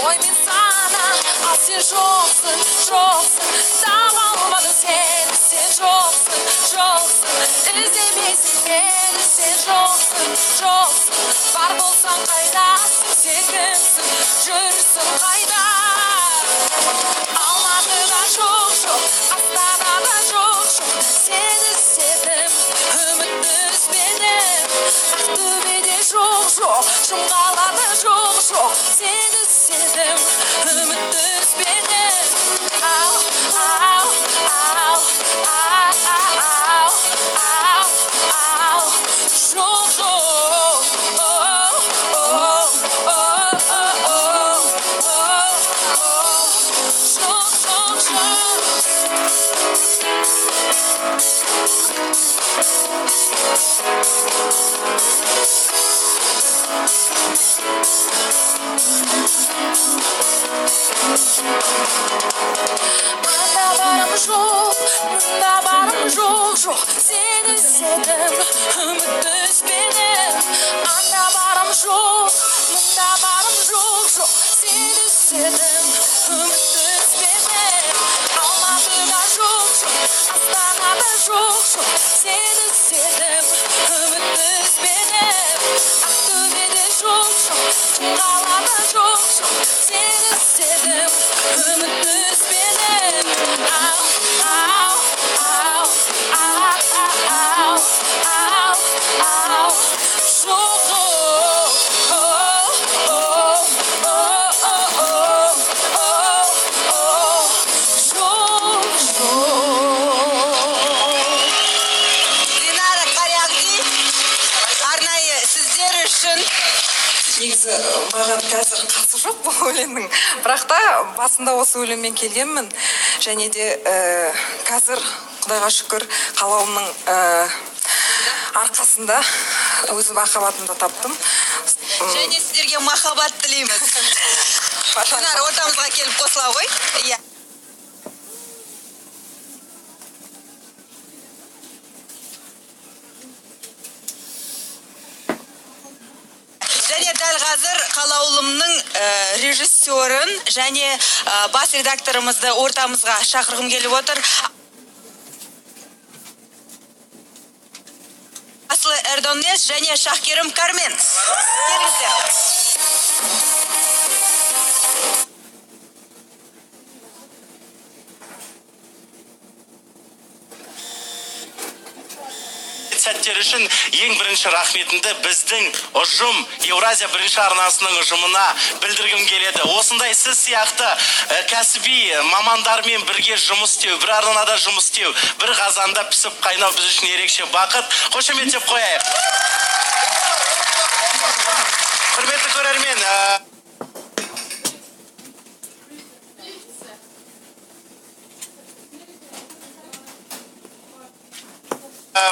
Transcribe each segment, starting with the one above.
Ой мен sana al sen жоқсың таба алмадым сені сен жоқсың іздемейсің мені сен жоқсың бар болсаң қайдасың сен кімсің жүрсің қайда алматыда жоқ астанада жоқ сені іздедім үмітті үзбедім ақтөбеде жоқ шымқалада жоқ сені іздедім үмітті үзбедім ау Мында барым жоқ сені іздедім үмітті үзбедім анда барым жоқ мында барым жоқ сені іздедім үмітті үзбедім алматыда жоқ астанада жоқ сені іздедім үмітті үзбедім ақтөбеде жоқ шымқалада жоқ сені іздедім үмітті үзбедім негізі маған қазір қатысы жоқ бұл өлеңнің, бірақ та басында осы өлеңмен келгенмін және де қазір құдайға шүкір қалауымның арқасында өз махаббатымды таптым. Және сіздерге махаббат тілейміз. Шынар ортамызға келіп қосыла ғой. Иә. Және дәл қазір қалаулымның режиссерін және бас редакторымызды ортамызға шақырғым келіп отыр. Асылы Эрдонес және Шахкерім Кармен. Келіңіздер. Сәттер үшін ең бірінші рахметімді біздің ұжым Еуразия бірінші арнасының ұжымына білдіргім келеді. Осындай сіз сияқты кәсіби мамандармен бірге жұмыс істеу, бір арнада жұмыс істеу, бір қазанда пісіп қайнау біз үшін ерекше бақыт. Қошеметтеп қояйық. Құрметті көрермен,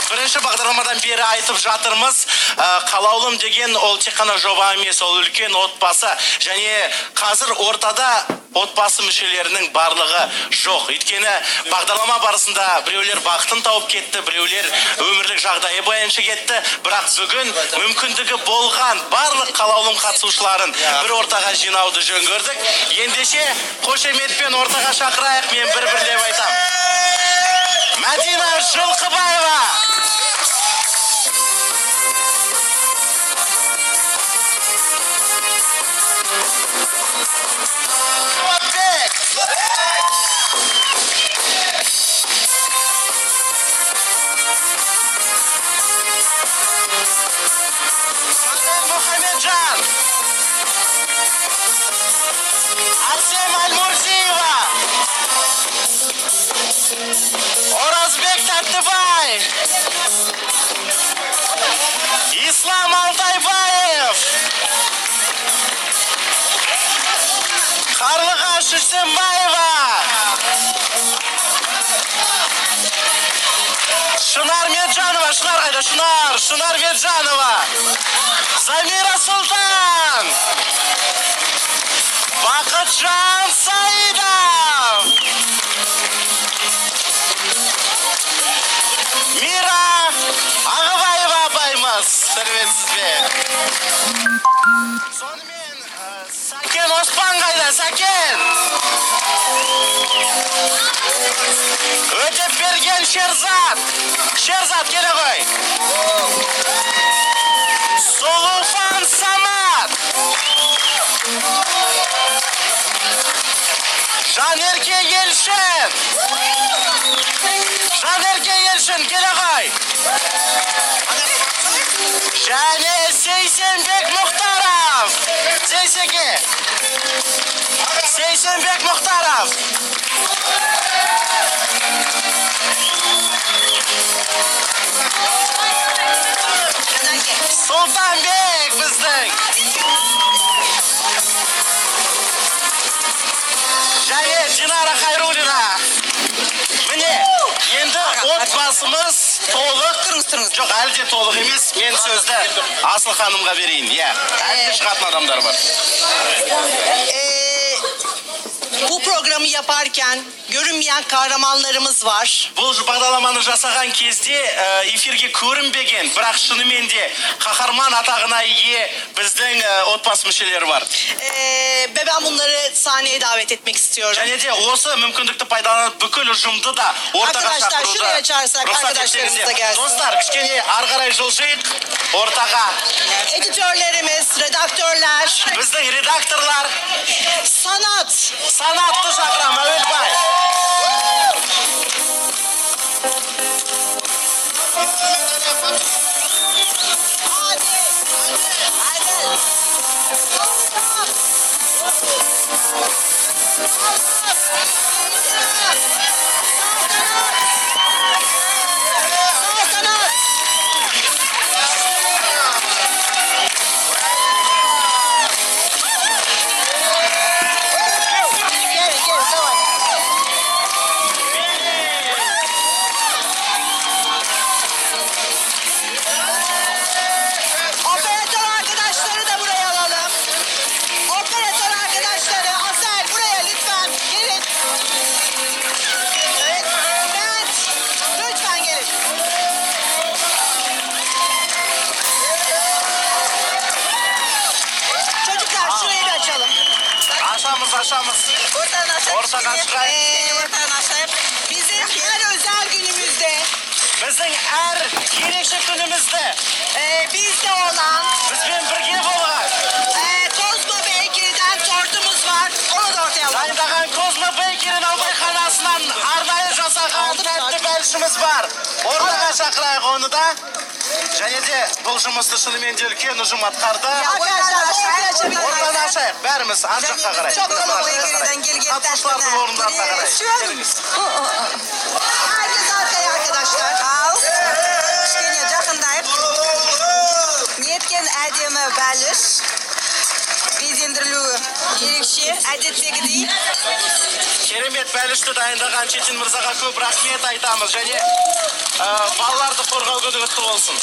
бірінші бағдарламадан бері айтып жатырмыз, қалаулым деген ол тек қана жоба емес, ол үлкен отбасы және қазір ортада отбасы мүшелерінің барлығы жоқ. Өйткені бағдарлама барысында біреулер бақытын тауып кетті, біреулер өмірлік жағдайы бойынша кетті, бірақ бүгін мүмкіндігі болған барлық қалаулым қатысушыларын бір ортаға жинауды жөн көрдік. Ендеше қошеметпен ортаға шақырайық, мен бір-бірлеп айтам. Мәдина Жылқыбаева. Мұхамеджан. Арсен Альмурзиева. Оразбек Тәттібай. Ислам Алтайбаев. Қарлығаш Үсенбаева. Шынар Меджанова. Шынар қайда? Шынар Меджанова. Замира Сұлтан. Бақытжан Саидов. Мира Ағыбаева апайымыз. Сәлеметсіз бе? Сонымен Сәкен Оспан қайда? Сәкен. Өтеп берген Шерзат. Шерзат келе ғой. Сұлухан Самат. Жанерке Елшін. Жанерке Елшін келе ғой. Және Сейсенбек Мұхтаров. Сейсеке. Сейсенбек Мұхтаров. Сұлтанбек біздің. Және Динара Хайруллина. Міне, енді отбасымыз толық. Жоқ, әлі де толық емес. Мен сөзді Асыл ханымға берейін. Иә, әлі де шығатын адамдар бар. Bu programı yaparken görünmeyen kahramanlarımız var. Бұл бағдарламаны жасаған кезде эфирге көрінбеген, бірақ шынымен де қаһарман атағына ие біздің отбасы мүшелері бар. Ve ben bunları sahneye davet etmek istiyorum. Және де осы мүмкіндікті пайдаланып бүкіл ұжымды да ортаға Arkadaşlar шақыруды şuraya çağırsak рұқсат arkadaşlarımız da етсеңіздер. gelsin. Достар, кішкене ары қарай жылжайық ортаға. Editörlerimiz, redaktörler, Біздің редакторлар, sanatты шақырам, Әуелбай. Operatör arkadaşları da buraya alalım. Operatör arkadaşları, Asel buraya lütfen gelin. Evet, Bülent, lütfen gelin. Çocuklar şurayı bir açalım. Aşamız. Oradan Ortadan aşağıya. Oradan aşağıya. Bizim her özel günümüzde Біздің әр ерекше күнімізді bizde olan бізбен бірге болған. Kozmo Bakery'den tortumuz var. Onu da ortaya alalım. Дайындаған Козмо Бейкері наубайханасынан арнайы жасаған тәтті бәлішіміз бар. Ортаға шақырайық оны да. Және де бұл жұмысты шынымен де үлкен ұжым атқарды. Ортаны ашайық, бәріміз ан жаққа қарай. Қатысушылардың орындарына қарай. Келіңіз. Herkes arkaya arkadaşlar. Al. Kişiye жақындайып. Неткен әдемі бәліш. Безендірілуі ерекше, әдеттегідей. Керемет бәлішті дайындаған Четин мырзаға көп рахмет айтамыз. Және балаларды қорғау күні құтты болсын.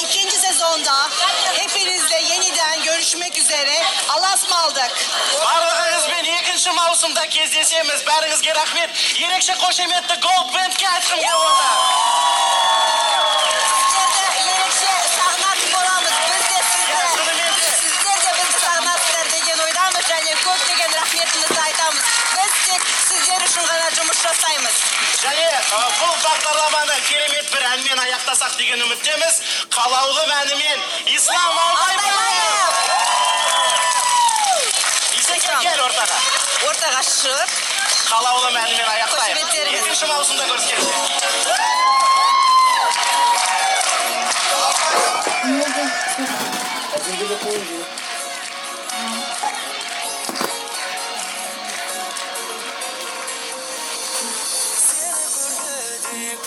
İkinci sezonda hepinizle yeniden görüşmek üzere. Allah'a ısmarladık. Барлығыңызбен екінші маусымда кездесеміз. Бәріңізге рахмет. Ерекше қошеметті Gold Band'ке айтқым келіп отыр. Sizlerде ерекше сағынатын боламыз. Біз де Шынымен де. Sizler de bizi сағынасыздар деген ойдамыз және көптеген рахметімізді айтамыз. Біз тек sizler үшін ғана жұмыс жасаймыз. Және бұл бағдарламаны керемет бір әнмен аяқтасақ деген үміттеміз. Қалаулым әнімен Ислам Алдайбаев. Исеке кел ортаға. Ортаға шығып, Қалаулым әнімен аяқтайық. Қошеметтеріңіз. Екінші маусымда көріскенше.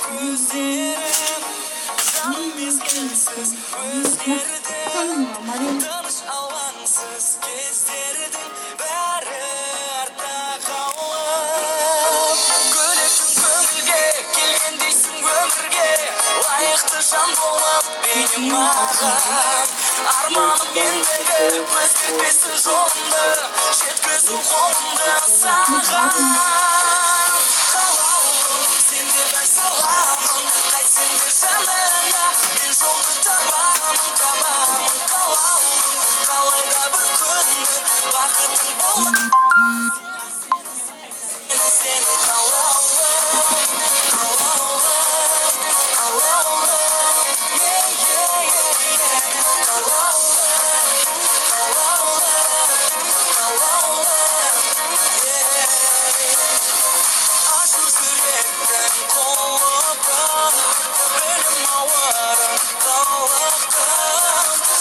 Көздерің жан мезгілсіз өзгерді. Тыныш алаңсыз кездердің бәрі артта қалып. Көліктің көңілге келгендейсің өмірге, лайықты жан болып бейнем маған. Арманым ендігі өзгертпесін жолымды, жеткізу қолымды саған. Сенде бәр саламын, қайтсең де жанына, мен жолды табамын. бақытың болар сені ашу жүректің қолыпын білім ауырын қалықтым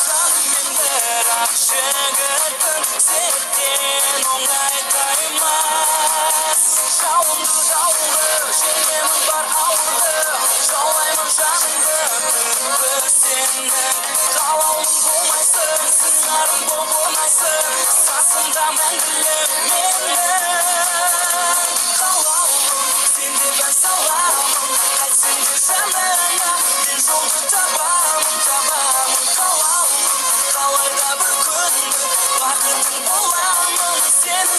жанымен бірақ жігітпін сен оңай таймас жауынды жеңемін бар ауырды жаулаймын жаныңды түнгі сені қалаулым болмайсың сыңарым болмайсың сасымда мәңгілік менің сенде бән саламын қайтсең де жанына мен жолды табамын қалайда бір күнді бақытың боламын сені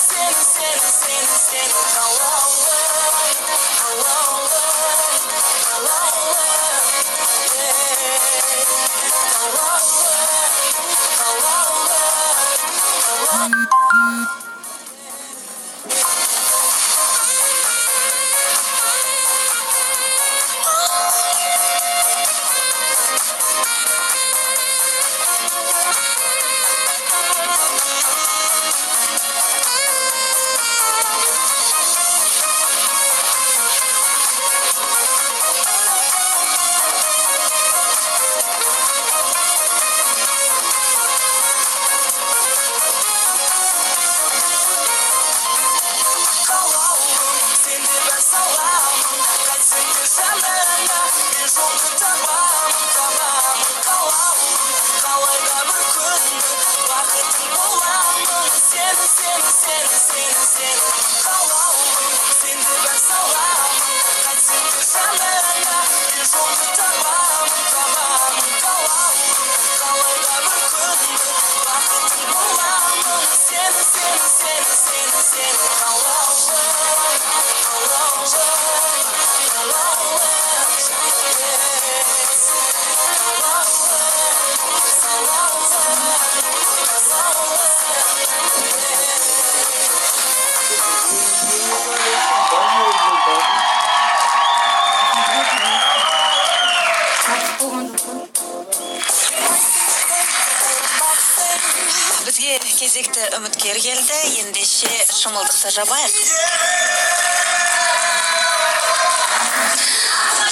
Бізге кезекті үміткер келді, ендеше шымылдықта жабайық.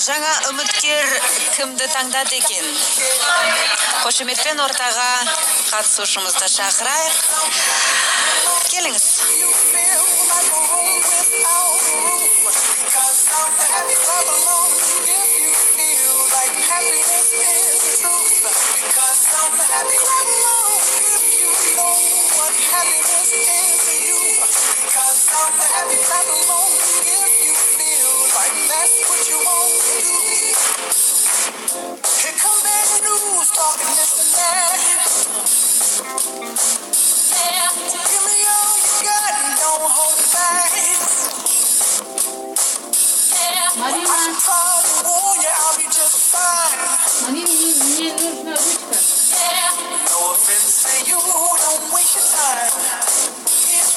Жаңа үміткер кімді таңдады екен? Қошеметпен ортаға қатысушымызды шақырайық. Келіңіз.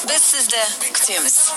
Biz sizde kütüyoruz.